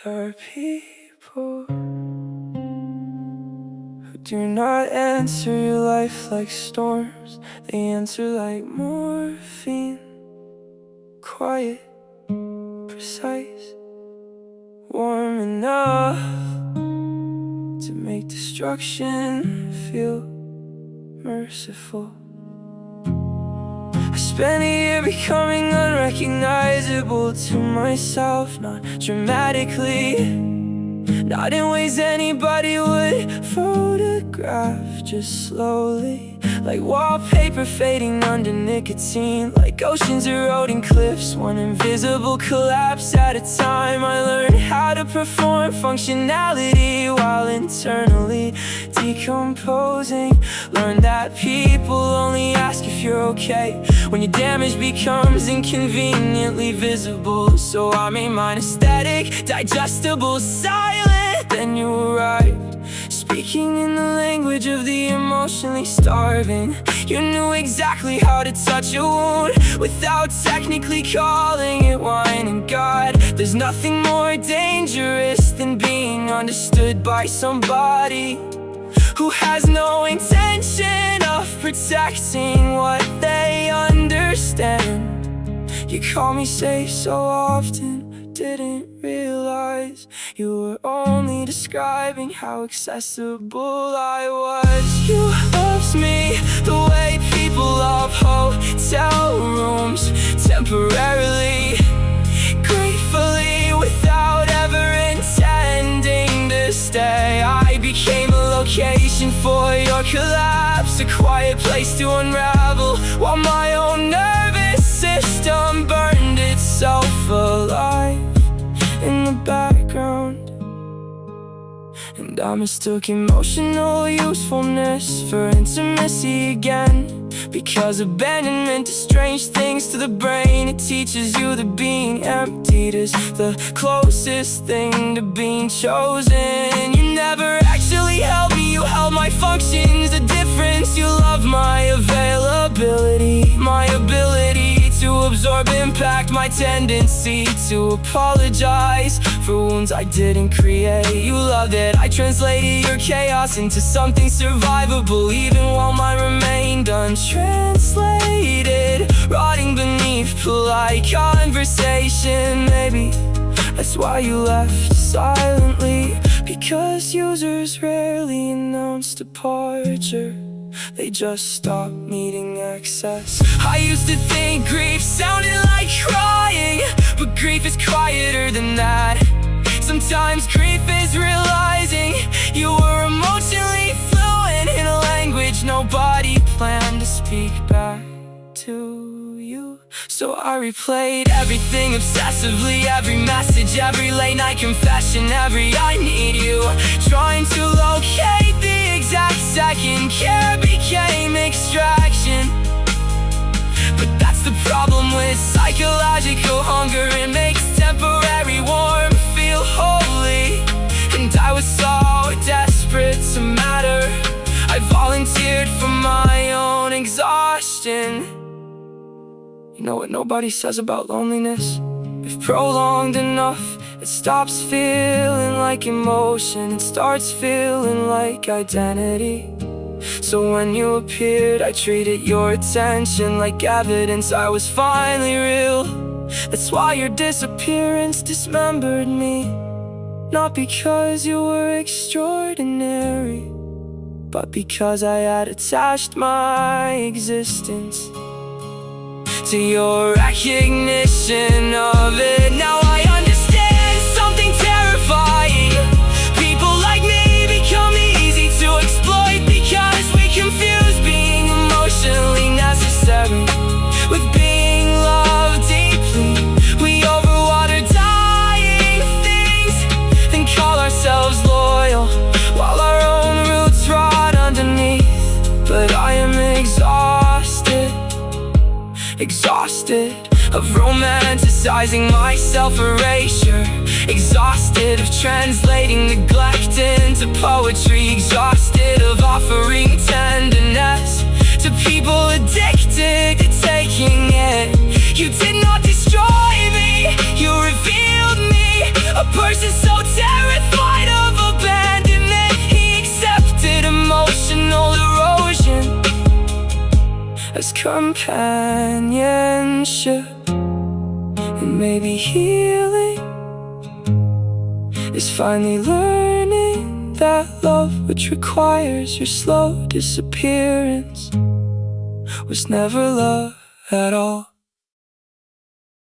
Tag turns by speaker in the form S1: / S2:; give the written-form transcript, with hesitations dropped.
S1: There are people who do not answer your life like storms. They answer like morphine, quiet, precise, warm enough to make destruction feel merciful. I spent a year becoming unrecognizable to myself, not dramatically, not in ways anybody would photograph, just slowly, like wallpaper fading under nicotine, like oceans eroding cliffs, one invisible collapse at a time. I learned how to perform functionality while internally decomposing. Learned that people only ask if you're okay when your damage becomes inconveniently visible. So I made mine aesthetic, digestible, silent. Then you arrived, speaking in the language of the emotionally starving. You knew exactly how to touch a wound without technically calling it wine. And God, there's nothing more dangerous than being understood by somebody who has no intention of protecting what they understand. You call me safe so often, didn't realize you were only describing how accessible I was. You loved me the way people love hotel rooms, temporarily, gratefully, without ever intending to stay. I became a location for your collapse, a quiet place to unravel, while my own nervous system burned itself alive in the background. And I mistook emotional usefulness for intimacy again, because abandonment does strange things to the brain. It teaches you that being emptied is the closest thing to being chosen. You never actually held me, you held my functions. The difference, you love my availability, my ability to absorb impact, my tendency to apologize for wounds I didn't create. You loved it, I translated your chaos into something survivable, even while mine remained untranslated, rotting beneath polite conversation. Maybe that's why you left silently, because users rarely announce departure, they just stop needing access. I used to think grief sounded like crying, but grief is quieter than that. Sometimes grief is realizing you were emotionally fluent in a language nobody planned to speak back to you. So I replayed everything obsessively, every message, every late night confession, every I need you, trying to locate the exact second care became extraction. But that's the problem with psychological hunger, it makes temporary warmth feel holy. And I was so desperate to matter, I volunteered for my own exhaustion. You know what nobody says about loneliness? If prolonged enough, it stops feeling like emotion, it starts feeling like identity. So when you appeared, I treated your attention like evidence I was finally real. That's why your disappearance dismembered me, not because you were extraordinary, but because I had attached my existence to your recognition of it. Now I understand something terrifying. People like me become easy to exploit, because we confuse being emotionally necessary with being loved deeply. We overwater dying things, then call ourselves loyal, while our own roots rot underneath. But I am exhausted of romanticizing my self-erasure, exhausted of translating neglect into poetry, exhausted of offering tenderness to people addicted to taking it. You did not destroy me, you revealed me, a person so was companionship. And maybe healing is finally learning that love, which requires your slow disappearance, was never love at all.